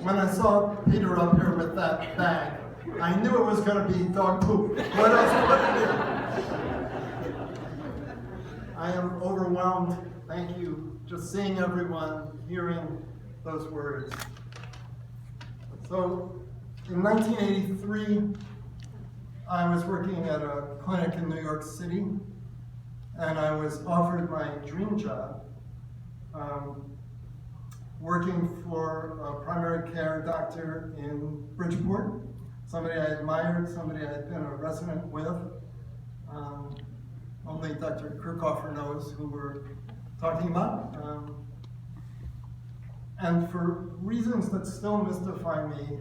When I saw Peter up here with that bag, I knew it was going to be dog poop. What else could it be? I am overwhelmed. Thank you. Just seeing everyone, hearing those words. So, in 1983, I was working at a clinic in New York City, and I was offered my dream job, working for a primary care doctor in Bridgeport, somebody I admired, somebody I had been a resident with. Only Dr. Kirchhofer knows who we're talking about. And for reasons that still mystify me,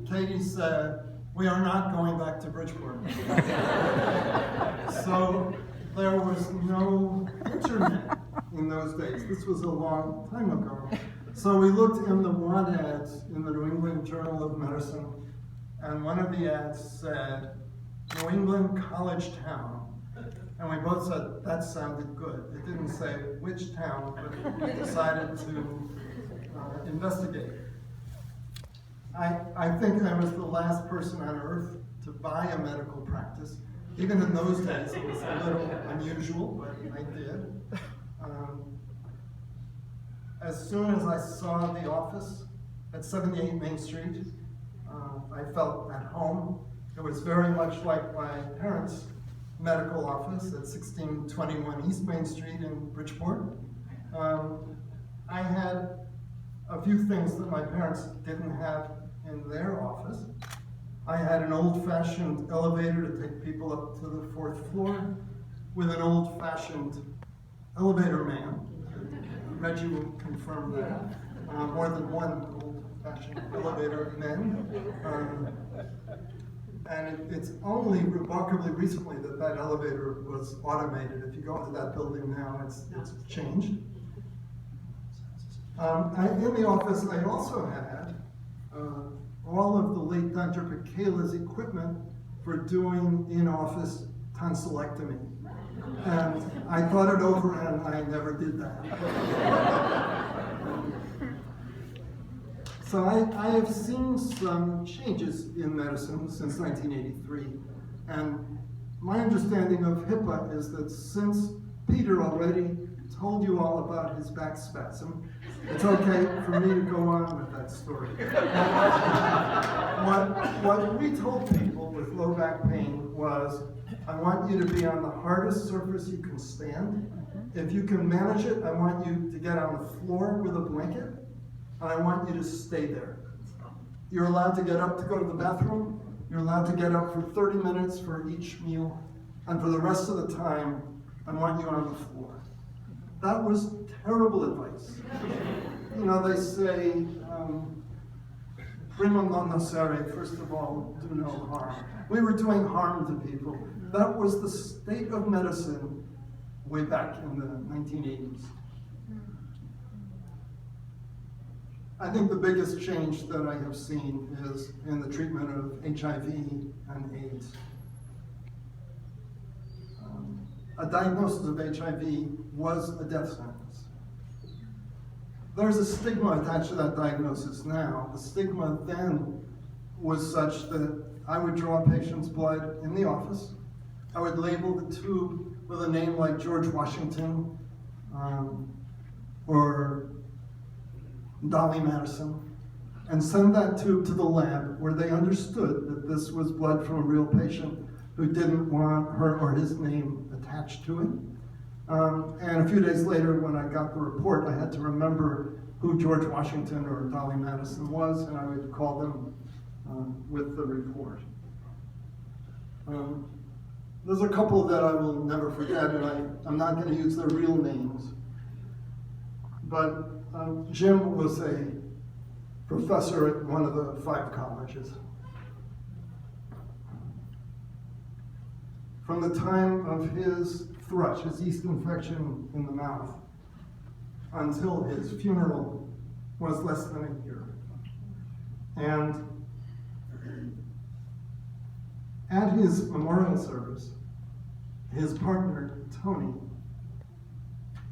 Katie said, "We are not going back to Bridgeport." So there was no internet in those days. This was a long time ago. So we looked in the want ads in the New England Journal of Medicine, and one of the ads said, "New England College Town." And we both said, that sounded good. It didn't say which town, but we decided to investigate. I think I was the last person on earth to buy a medical practice. Even in those days, it was a little unusual, but I did. As soon as I saw the office at 78 Main Street, I felt at home. It was very much like my parents' medical office at 1621 East Main Street in Bridgeport. I had a few things that my parents didn't have in their office. I had an old-fashioned elevator to take people up to the 4th floor with an old-fashioned elevator man. Reggie will confirm that. More than one old-fashioned elevator man. And it's only remarkably recently that that elevator was automated. If you go into that building now, it's changed. In the office, I also had all of the late Dr. Picala's equipment for doing in-office tonsillectomy. And I thought it over, and I never did that. So I have seen some changes in medicine since 1983, and my understanding of HIPAA is that since Peter already told you all about his back spasm, it's okay for me to go on with that story. What we told people with low back pain was, I want you to be on the hardest surface you can stand. If you can manage it, I want you to get on the floor with a blanket, and I want you to stay there. You're allowed to get up to go to the bathroom. You're allowed to get up for 30 minutes for each meal. And for the rest of the time, I want you on the floor. That was terrible advice. You know, they say, primum non nocere, first of all, do no harm. We were doing harm to people. That was the state of medicine way back in the 1980s. I think the biggest change that I have seen is in the treatment of HIV and AIDS. A diagnosis of HIV was a death sentence. There's a stigma attached to that diagnosis now. The stigma then was such that I would draw a patient's blood in the office. I would label the tube with a name like George Washington or Dolly Madison, and send that tube to the lab where they understood that this was blood from a real patient who didn't want her or his name attached to it. And a few days later, when I got the report, I had to remember who George Washington or Dolly Madison was, and I would call them with the report. There's a couple that I will never forget, and I'm not going to use their real names, but Jim was a professor at one of the 5 colleges. From the time of his thrush, his yeast infection in the mouth, until his funeral was less than a year. And at his memorial service, his partner, Tony,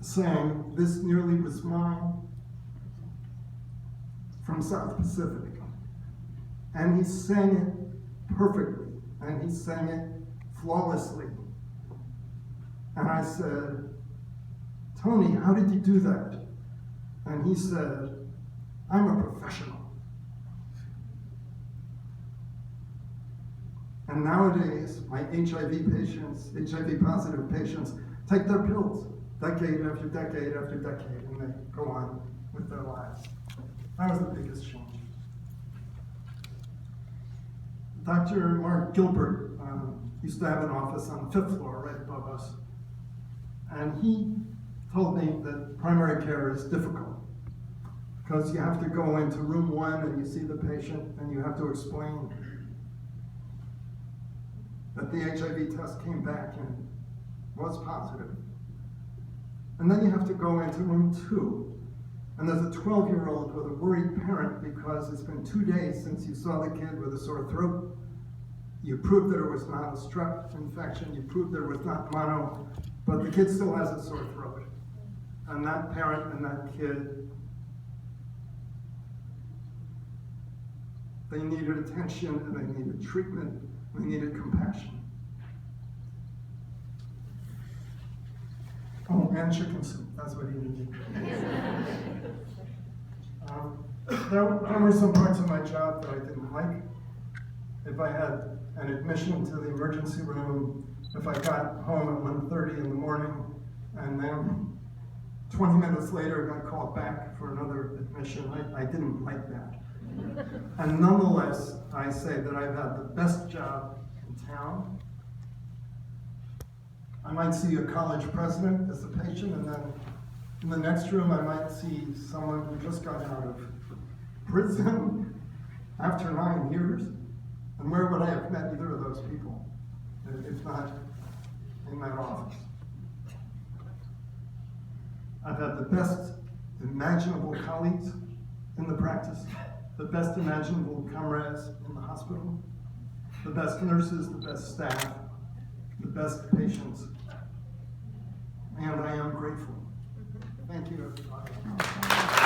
sang "This Nearly Was Mine," from South Pacific. And he sang it perfectly, and he sang it flawlessly. And I said, Tony, how did you do that? And he said, I'm a professional. And nowadays, my HIV positive patients, take their pills decade after decade after decade, and they go on with their lives. That was the biggest change. Dr. Mark Gilbert used to have an office on the 5th floor right above us. And he told me that primary care is difficult because you have to go into room 1 and you see the patient and you have to explain that the HIV test came back and was positive. And then you have to go into room 2. And there's a 12-year-old with a worried parent because it's been 2 days since you saw the kid with a sore throat. You proved there was not a strep infection. You proved there was not mono, but the kid still has a sore throat. And that parent and that kid, they needed attention and they needed treatment. They needed compassion. Oh, and chicken soup, that's what he needed. There were some parts of my job that I didn't like. If I had an admission to the emergency room, if I got home at 1:30 in the morning, and then 20 minutes later got called back for another admission, I didn't like that. And nonetheless, I say that I've had the best job in town. I might see a college president as a patient, and then in the next room I might see someone who just got out of prison after 9 years. And where would I have met either of those people, if not in that office? I've had the best imaginable colleagues in the practice, the best imaginable comrades in the hospital, the best nurses, the best staff, the best patients, and I am grateful. Thank you, everybody.